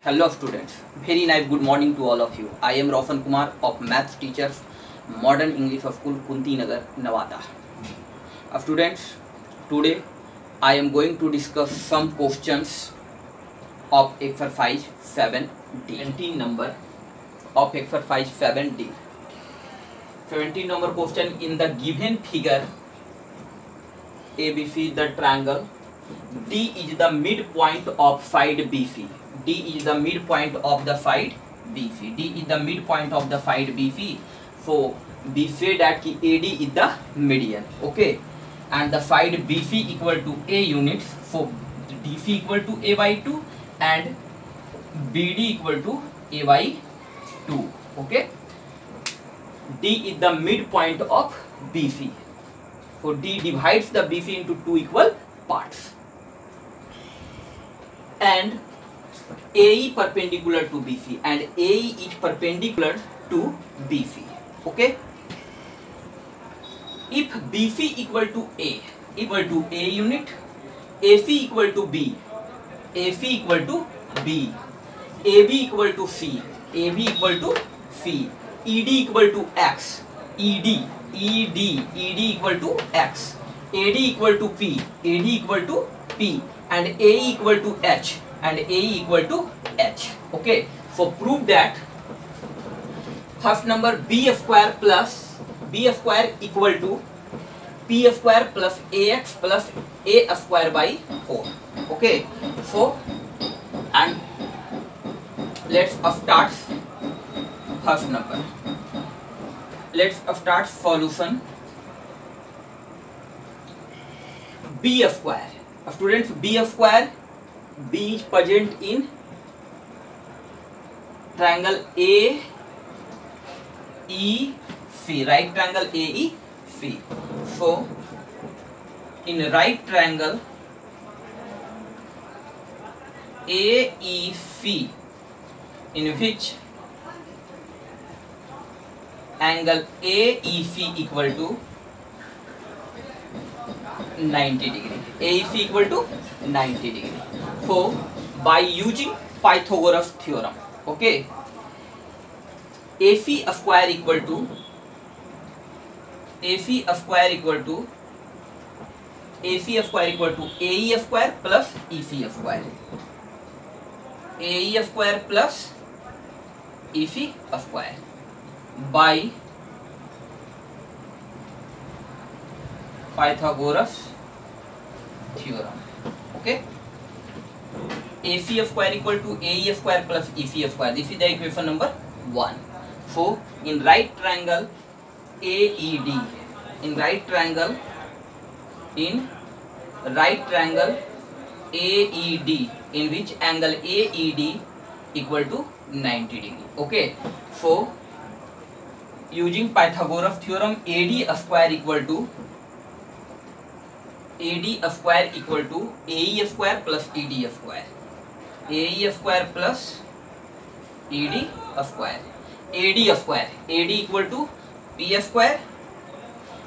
Hello students, very nice good morning to all of you. I am Roshan Kumar of Maths Teachers Modern English School, Kunti Nagar, Nevada. Students, today I am going to discuss some questions of exercise 7D. 17 number of exercise 7D. 17 number question: in the given figure ABC, the triangle D is the midpoint of side BC. D is the midpoint of the side BC. D is the midpoint of the side BC. So we say that AD is the median. Okay, and the side BC equal to A units. So DC equal to A by 2 and BD equal to A by 2. Okay, D is the midpoint of BC. So D divides the BC into two equal parts. And AE perpendicular to BC and AE is perpendicular to BC. Okay, if BC equal to A unit, AC equal to B, AC equal to B, AB equal to C, AB equal to C, ED equal to X, ED equal to X, AD equal to P, AD equal to P, and AE equal to H, and AE equal to H. Okay, so prove that first number B square equal to P square plus AX plus A square by 4. Okay, so and let's start first number. Let's start solution. B square. Students, B square, B is present in triangle AEC, right triangle AEC. So in right triangle AEC, in which angle AEC equal to 90 degree. AEC equal to 90 degree. So by using Pythagoras theorem, okay, AC square equal to AE square plus EC square. AE square plus EC square by Pythagoras theorem. Okay, AC square equal to AE square plus EC square. This is the equation number 1. So in right triangle AED, in right triangle AED, in which angle AED equal to 90 degree. Okay, so using Pythagoras theorem, AD square equal to AE square plus ED square. AE square plus ED square. AD square. AD equal to P square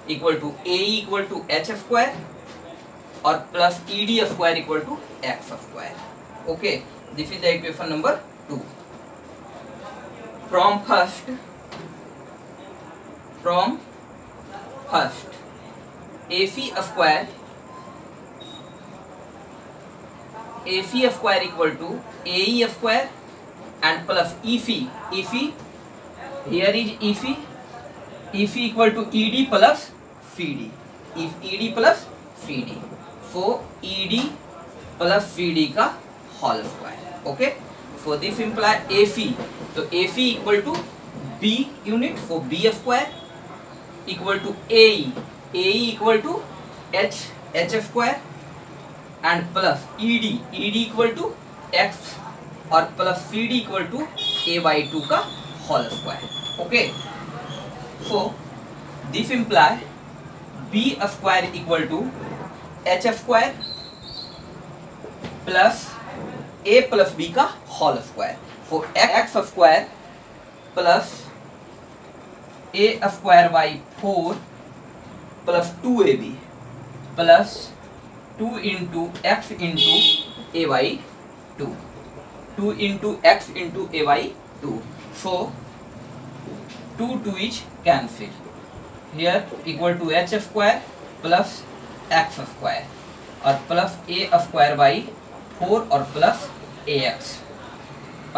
equal to AE equal to H square or plus ED square equal to X square. Okay, this is the equation number 2. From first AC square equal to AE square and plus EC. Here is EC equal to ED plus CD. If ED plus CD, so ED plus CD का whole square. Okay, so this imply AC. So AC equal to B unit, so B square equal to AE equal to H square and plus ED equal to X or plus CD equal to A by 2 का whole square. Okay, so this imply B square equal to H square plus A plus B का whole square. So X square plus A square by 4 plus 2AB plus 2 into X into A by 2. 2 into x into a by 2. So 2 each cancel. Here equal to h square plus x square or plus a square by 4 or plus ax.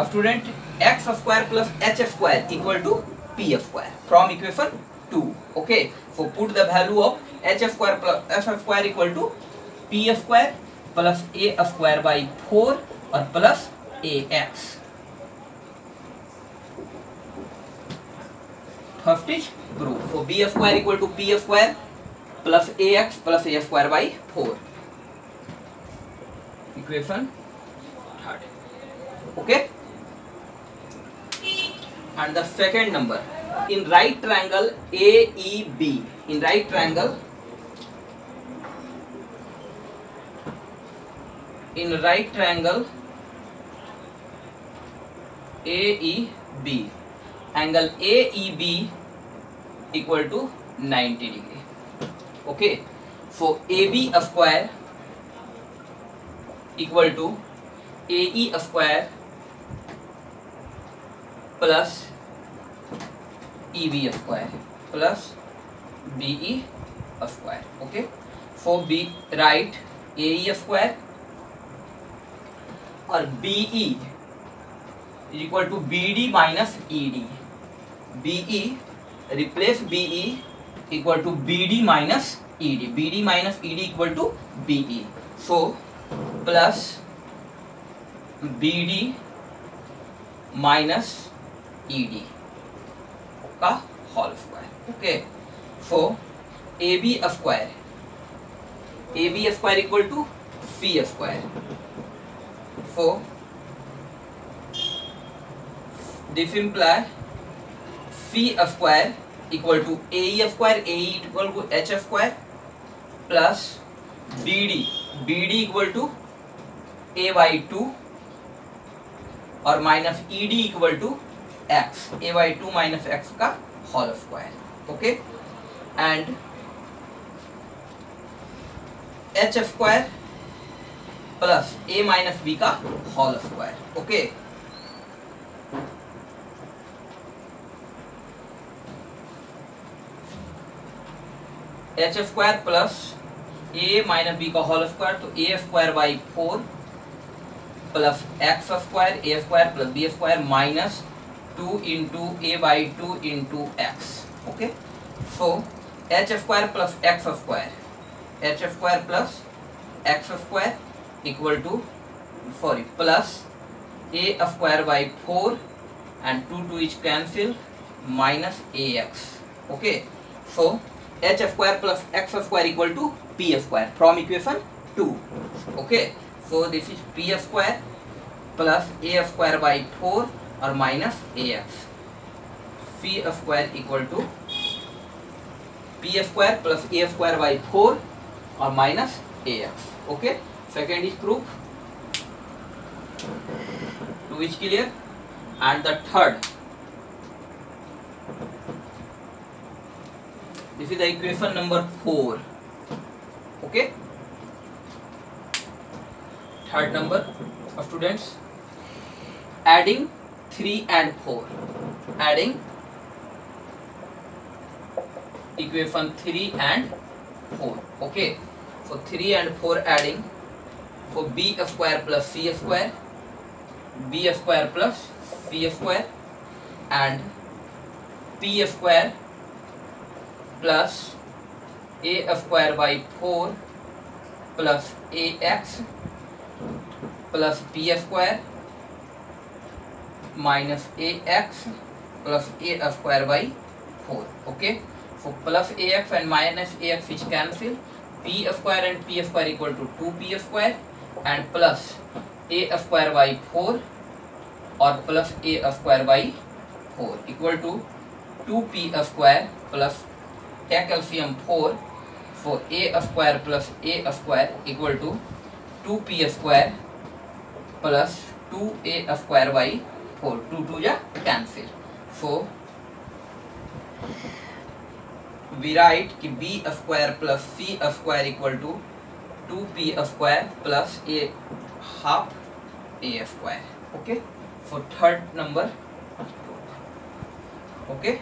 Student, x square plus h square equal to p square from equation 2. Okay, so put the value of h square plus f square equal to p square plus a square by 4 or plus ax. First is proof. So b square equal to p square plus ax plus a square by 4. Equation third. Okay. And the second number, in right triangle AEB, in right triangle AEB, angle AEB equal to 90 degree. Okay, so AB square equal to AE square plus EB square plus BE square. Okay, so B write AE square or BE is equal to BD minus ED. BE replace BE equal to BD minus ED. BD minus ED equal to BE. So plus BD minus ED का whole square. Okay, so AB square equal to C square. So this implies C square equal to AE square, AE equal to H square plus BD equal to A by 2 or minus ED equal to x, A by 2 minus x का whole square. Okay, and H square plus A minus B का whole square. Okay, H square plus A minus B का whole square, तो A square by 4 plus x square, A square plus B square minus 2 into A by 2 into x. Okay, so H square plus x square, H square plus x square equal to plus A square by 4 and 2 each cancel minus ax. Okay, so H square plus x square equal to p square from equation 2. Okay, so this is p square plus a square by 4 or minus ax. P square equal to p square plus a square by 4 or minus ax. Okay, second is proof, 2 is clear. And the third, this is the equation number 4. Okay, third number of students, adding 3 and 4, adding equation 3 and 4. Okay, so 3 and 4 adding, so b square plus c square, b square plus c square and p square plus a square by 4 plus ax plus p square minus ax plus a square by 4. Okay, so plus ax and minus ax which cancel, p square and p square equal to 2p square and plus a square by 4 or plus a square by 4 equal to 2p square plus calcium 4. So a square plus a square equal to 2p square plus 2a square by 4. 2 ja cancel. So we write कि b square plus c square equal to 2p square plus a half a square. Okay, for third number. Okay,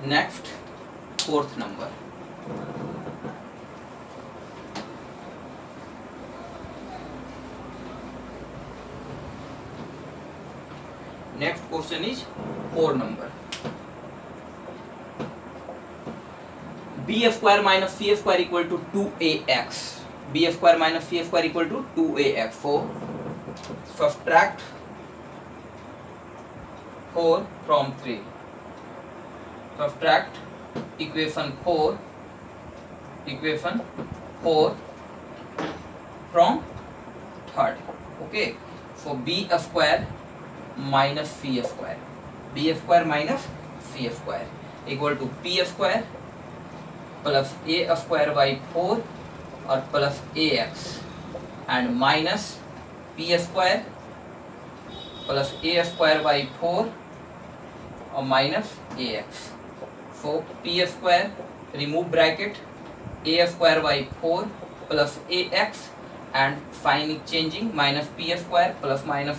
next fourth number. Next question is 4 number. B square minus C square equal to 2ax. B square minus C square equal to 2ax. So subtract 4 from 3. Subtract equation 4 from third. Okay, so B square minus C square. B square minus C square equal to P square plus A square by 4 or plus AX, and minus P square plus A square by 4 or minus AX. So P square, remove bracket, A square by 4 plus AX, and sign is changing, minus P square plus minus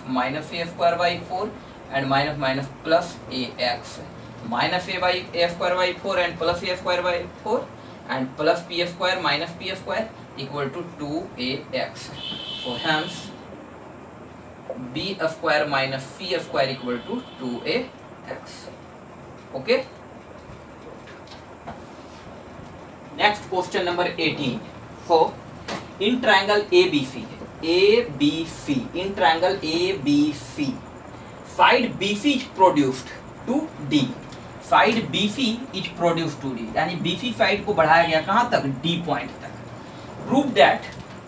A square by 4 and minus plus AX. Minus A square by 4 and plus A square by 4 and plus P square minus P square equal to 2ax. So hence B square minus C square equal to 2ax. Okay. Next question number 18. So in triangle ABC, in triangle ABC, side BC is produced to D. Side BC is produce to D, यानी BC side को बढ़ाया गया कहां तक, D point तक. Prove that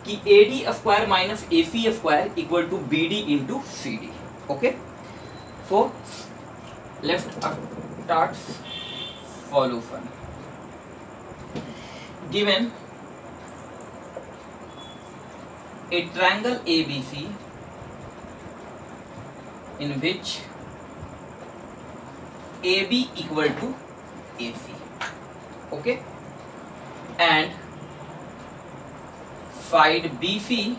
कि AD square minus AC square equal to BD into CD. Okay, so let's start solution. Given a triangle ABC in which AB equal to AC, okay, and side BC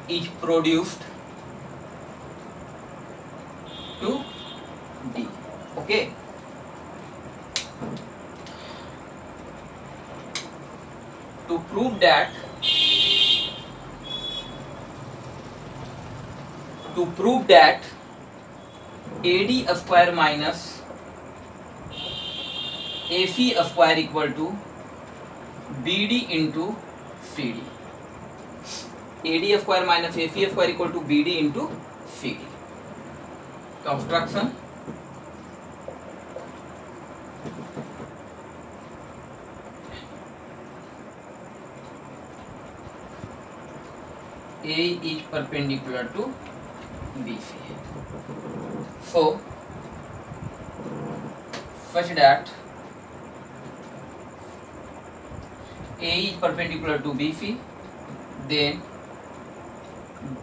is produced to D. Okay, to prove that AD square minus AC square equal to BD into CD. AD square minus AC square equal to BD into CD. Construction. A is perpendicular to BC. So such that A is perpendicular to BC, then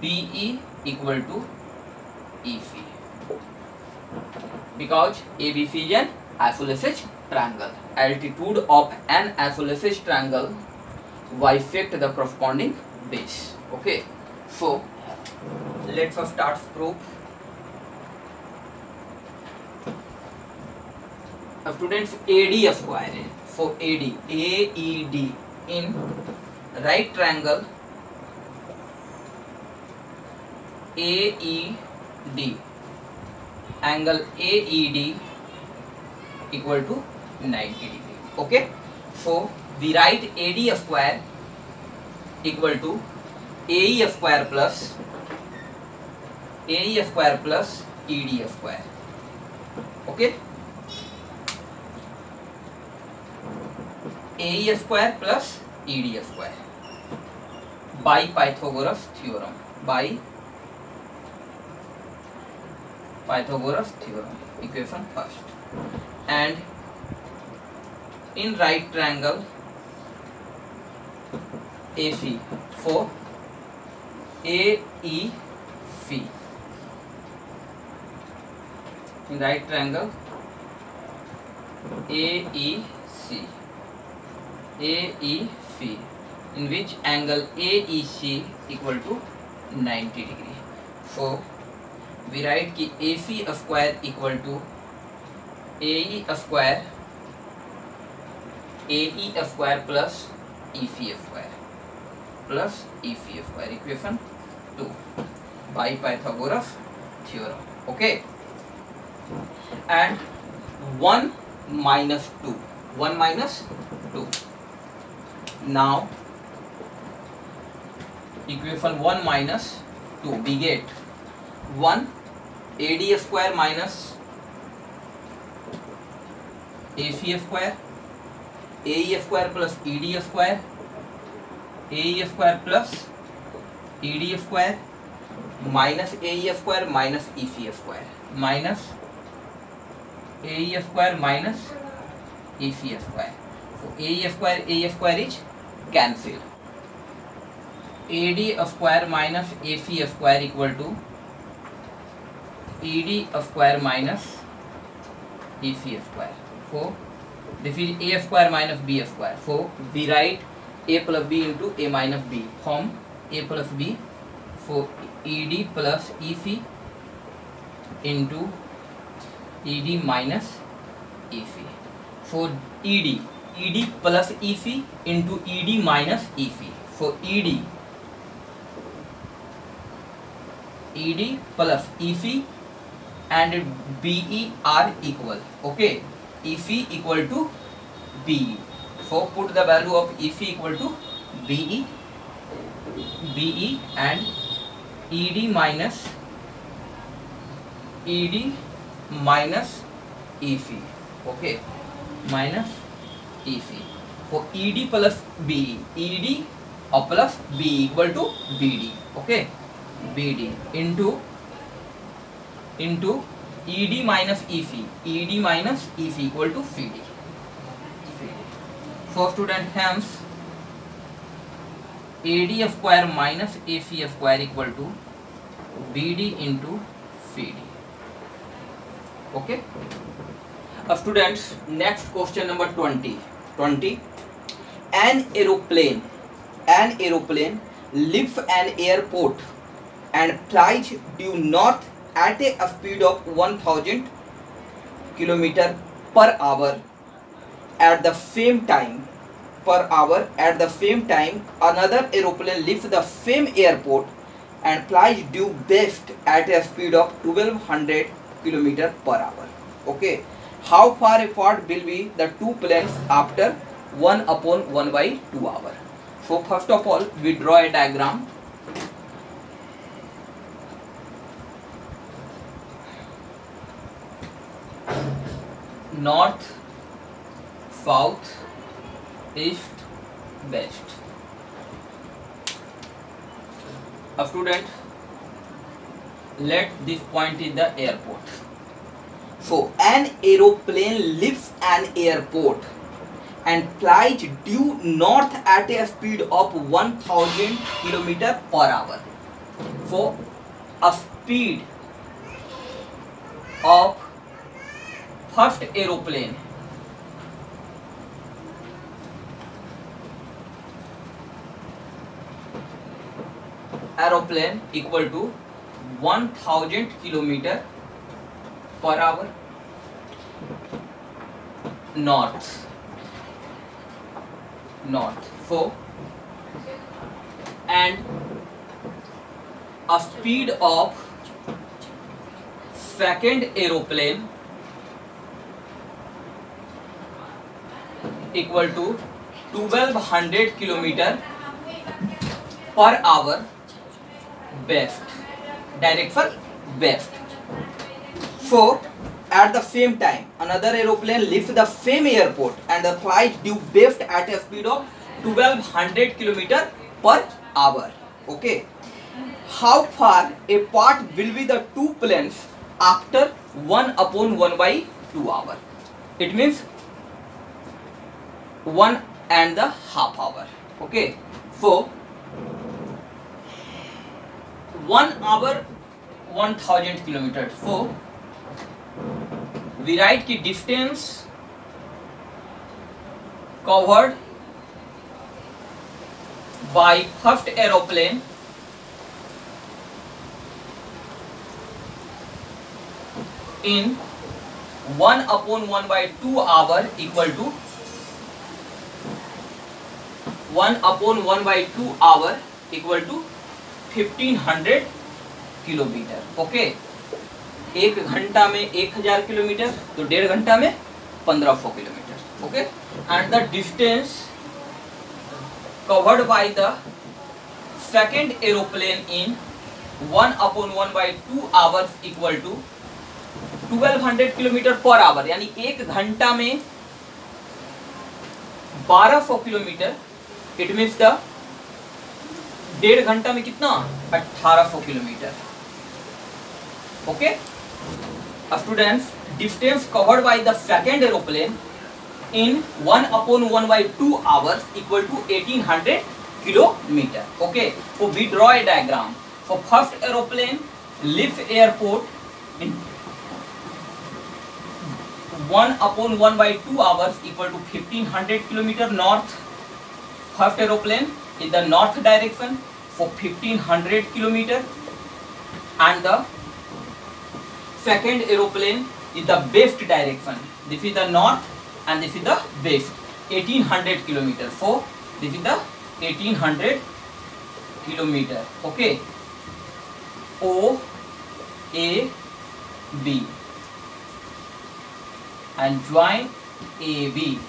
BE equal to EC, because ABC is an isosceles triangle. Altitude of an isosceles triangle bisect the corresponding base. Okay, so let's start proof. Students, AD square, so AED in right triangle AED, angle AED equal to 90 degree. Okay, so we write AD square equal to AE square plus ED square. Okay, AE square plus ED square by Pythagoras theorem. Equation first. And in right triangle AC, so AEC, in right triangle AEC, in which angle AEC equal to 90 degree. So we write कि AC square equal to AE square plus EC square equation 2 by Pythagoras theorem. Okay, and 1 minus 2 now equation 1 minus 2 we get 1 AD square minus AC square, AE square plus ED square, AE square plus ED square minus AE square minus EC square minus AE square minus EC square. So AE square is cancelled. AD square minus AC square equal to ED square minus EC square. So this is A square minus B square. So we write A plus B into A minus B from A plus B. So ED plus EC into ED minus EC. So ED plus EC into ED minus EC. So ED plus EC and BE are equal. Okay, EC equal to BE. So put the value of EC equal to BE and ED minus EC. Okay, minus EC. So ED plus BE, ED plus BE equal to BD. Okay, BD into ED minus EC, ED minus EC equal to CD. So student, hence AD square minus AC square equal to BD into CD. Okay. Students, next question number 20. An aeroplane leaves an airport and flies due north at a speed of 1000 km per hour. At the same time, another aeroplane leaves the same airport and flies due west at a speed of 1200 km per hour. Okay, how far apart will be the two planes after 1/1/2 hour? So first of all, we draw a diagram. North, south, east, west. A student, let this point is the airport. So an aeroplane leaves an airport and flies due north at a speed of 1000 km per hour. So a speed of first aeroplane equal to 1000 km per hour north. So and a speed of second aeroplane equal to 1200 km per hour west, direction west. So at the same time, another aeroplane leaves the same airport and flies due west at a speed of 1200 km per hour. Okay, how far apart will be the two planes after 1/1/2 hour? It means 1.5 hour. Okay, so 1 hour 1000 km. So we write ki distance covered by first aeroplane in 1/1/2 hour equal to 1/1/2 hour equal to 1500 kilometre. Okay, एक घंटा में 1000 kilometre, तो 1.5 घंटा में 1500 kilometre. Okay, and the distance covered by the second aeroplane in 1/1/2 hours equal to 1200 kilometre per hour. यानी एक घंटा में 1200 किलोमीटर. इट मीन्स द 1.5 घंटा में कितना, 1800 kilometre. Okay students, distance covered by the second aeroplane in 1/1/2 hours equal to 1800 kilometre. Okay, so we draw a diagram for first aeroplane leaves airport in 1/1/2 hours equal to 1500 kilometer north. First aeroplane in the north direction for 1500 kilometer, and the second aeroplane is the west direction. This is the north and this is the west, 1800 kilometer. So this is the 1800 kilometer. Okay, O A B and join AB.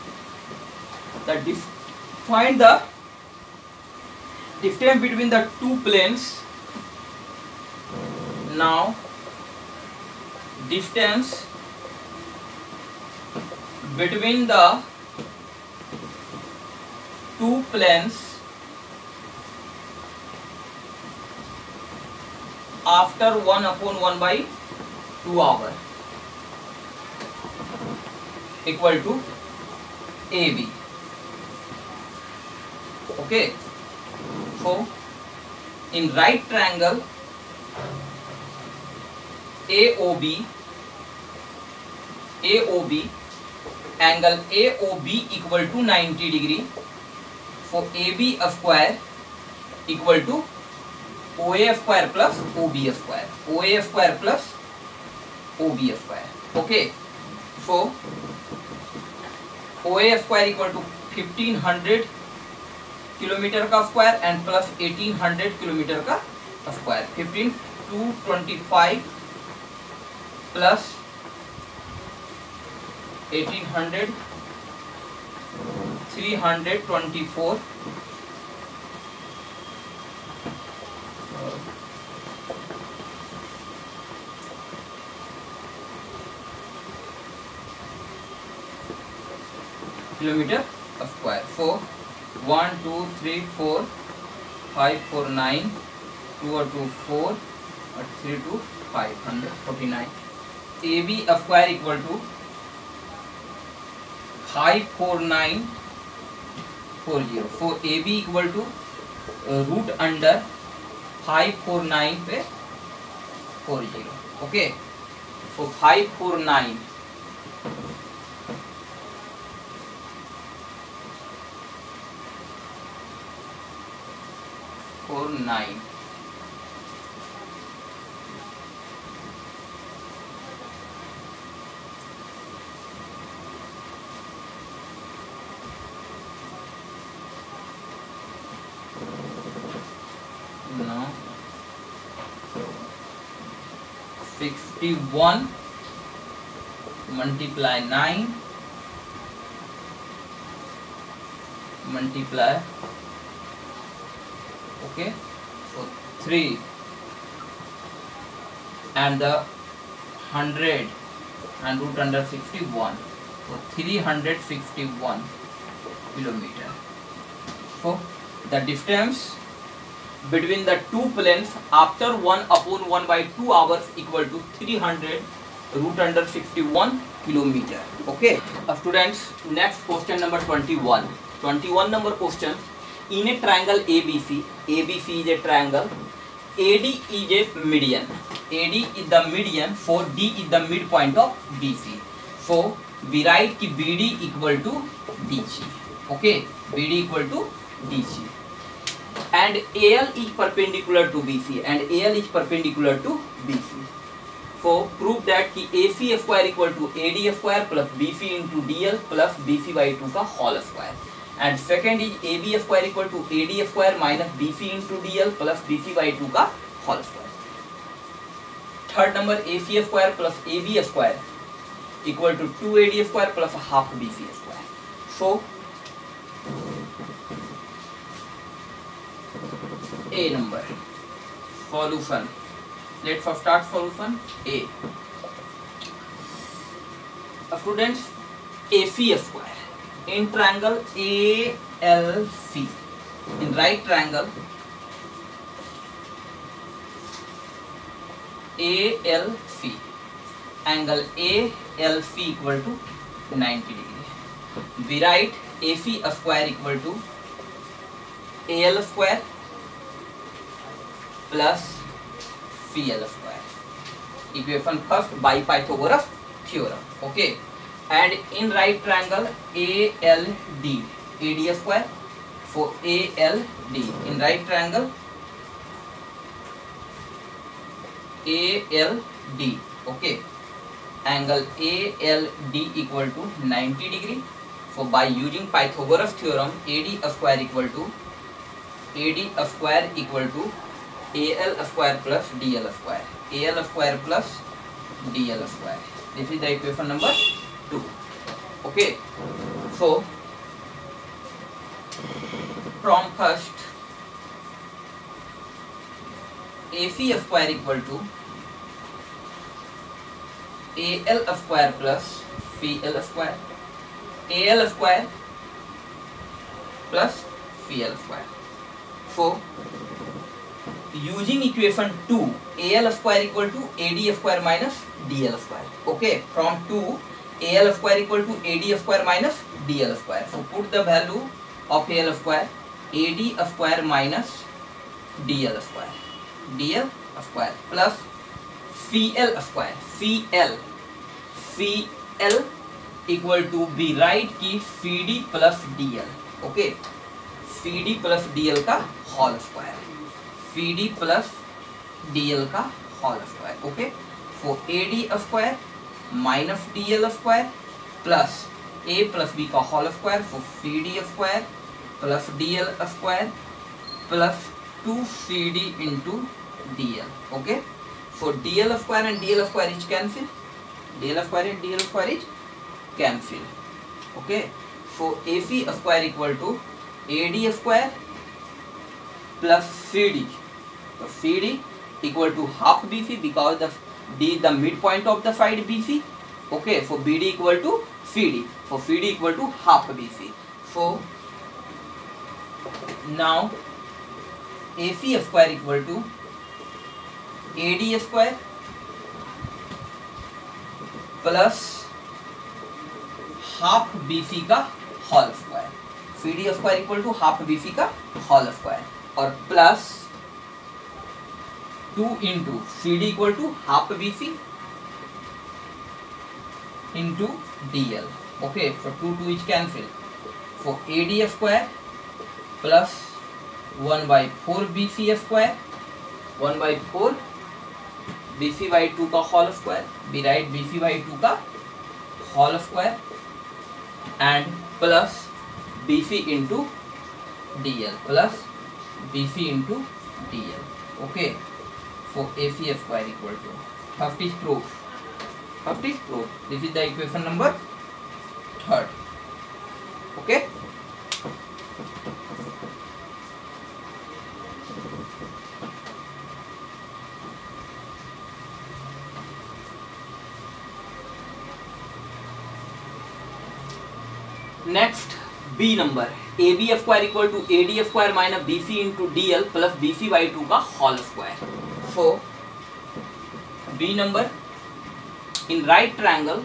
Find the distance between the two planes. Now distance between the two planes after 1/1/2 hour equal to AB. Okay, so in right triangle AOB angle AOB equal to 90 degree. So AB square equal to OA square plus OB square. OA square plus OB square. Okay, so OA square equal to 1500 kilometre का square and plus 1800 kilometre का square. 15 225 plus 1800 324 kilometre square. So 1 2 3 4 5 4 9 2 और 2 4 और 3 2 549. AB square equal to 54940. So AB equal to root under 549 पे 40. Okay, so 549 49 now 61 multiply 9 multiply okay, so 3 and the 100 and root under 61, so 361 kilometer. So the distance between the two planes after 1/1/2 hours equal to 300 root under 61 kilometer. Okay, students, next question number 21. 21 number question. In a triangle ABC is a triangle. AD is a median. AD is the median. So D is the midpoint of BC. So we write कि BD equal to DC. Okay, BD equal to DC. And AL is perpendicular to BC. And AL is perpendicular to BC. So prove that कि AC square equal to AD square plus BC into DL plus BC by 2 का whole square, and second is AB square equal to AD square minus BC into DL plus BC by 2 का whole square. Third number AC square plus AB square equal to 2AD square plus half BC square. So A number solution. Let's first start solution A. Students, AC square in triangle ALC, in right triangle ALC, angle ALC equal to 90 degree. We write AC square equal to AL square plus CL square. Equation first by Pythagoras theorem. Okay. And in right triangle ALD, AD square. For ALD, in right triangle ALD, okay, angle ALD equal to 90 degree. So by using Pythagoras theorem, AD square equal to AL square plus DL square, AL square plus DL square. This is the equation number 2. Okay, so from first AC square equal to AL square plus CL square, AL square plus CL square. So using equation 2, AL square equal to AD square minus DL square. Okay, from 2 AL square equal to AD square minus DL square. So put the value of AL square, AD square minus DL square, DL square plus CL square, CL equal to be right की CD plus DL. Okay, CD plus DL का whole square, CD plus DL का whole square. Okay, for AD square minus DL square plus A plus B का whole square, for CD square plus DL square plus 2CD into DL। Okay, for DL square and DL square is cancel, DL square and DL square is cancel. Okay, for AC square equal to AD square plus CD. So CD equal to half BC because D is the midpoint of the side BC. Okay, so BD equal to CD. So CD equal to half BC. So now AC square equal to AD square plus half BC का whole square, CD square equal to half BC का whole square और plus 2 into CD equal to half BC into DL। Okay, so 2 is cancel, for AD square plus 1/4 BC square, 1/4 BC by 2 का whole square, we write BC by 2 का whole square and plus BC into DL plus BC into DL. Okay, for AC square equal to first is proof. This is the equation number 3. Okay. Next, B number AB square equal to AD square minus BC into DL plus BC by 2 का whole square. So B number in right triangle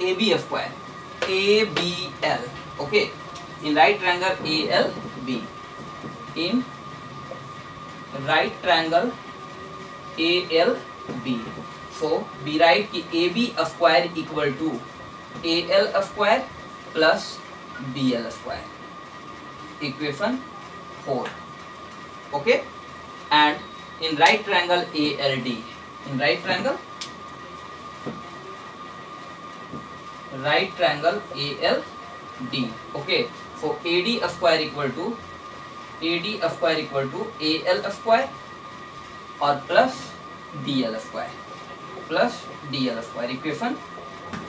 AB square ABL। Okay, in right triangle ALB, in right triangle ALB। So we write की AB square equal to AL square plus BL square, equation 4. Okay, and in right triangle ALD, in right triangle right triangle ALD. Okay, so AD square equal to AL square और plus DL square equation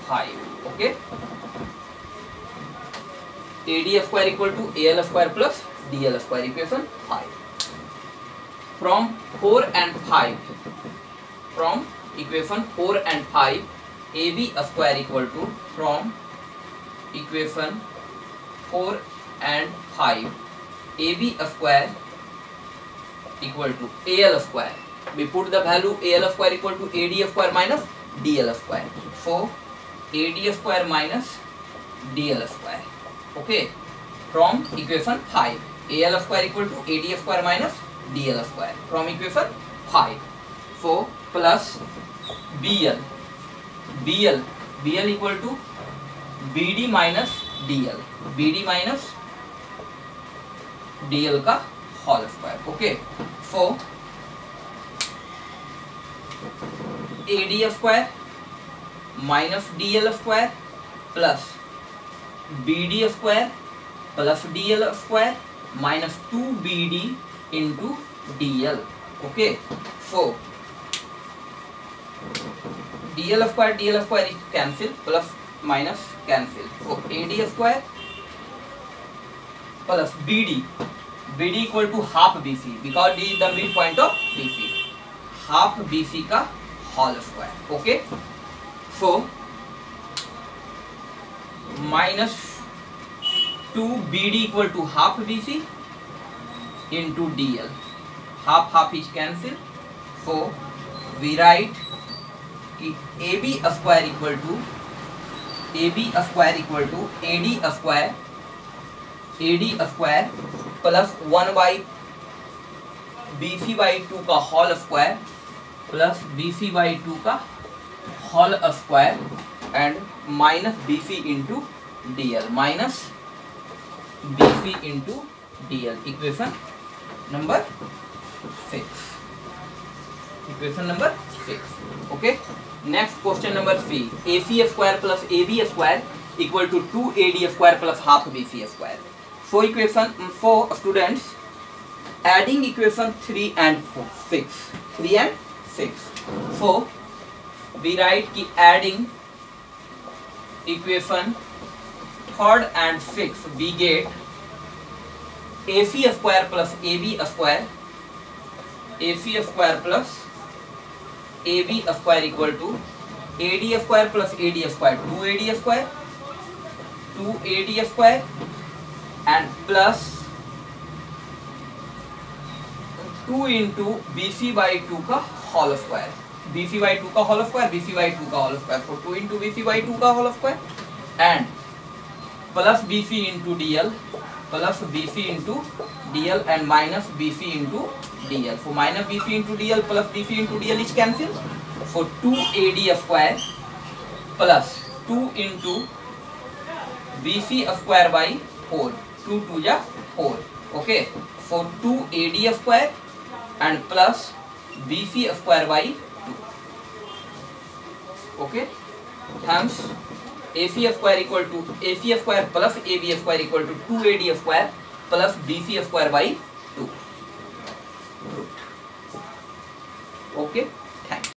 5. Okay, AD square equal to AL square plus DL square equation 5. From 4 and 5, from equation 4 and 5, AB square equal to, from equation 4 and 5, AB square equal to AL square. We put the value AL square equal to AD square minus DL square. So AD square minus DL square. Okay, from equation 5, AL square equal to AD square minus DL square from equation 5. So plus BL equal to BD minus DL का whole square. Okay, so AD square minus DL square plus BD square plus DL square minus 2BD into DL. Okay, so DL square is cancel, plus minus cancel. So AD square plus BD equal to half BC, because D is the midpoint of BC. Half BC का whole square. Okay, so minus 2BD equal to half BC into DL. Half is cancel. So we write कि AB square equal to AD square plus 1 by BC by 2 का whole square plus BC by 2 का whole square and minus BC into DL, equation number 6. Okay, next question number 3. AC square plus AB square equal to 2AD square plus half BC square. So equation for students, adding equation 3 and 6. So we write कि adding equation 3rd and 6th, we get AC square plus AB square plus AB square equal to AD square plus AD square, 2AD square and plus 2 into BC by 2 का whole square, BC by 2 का whole square, so 2 into BC by 2 का whole square and plus BC into DL and minus BC into DL. So minus BC into DL plus BC into DL is cancel. So 2AD square plus 2 into BC square by 4, 2 2 ja 4. Okay, so 2AD square and plus BC square by 2. Okay, hence AC square plus AB square equal to 2AD square plus BC square by 2. Okay, thanks.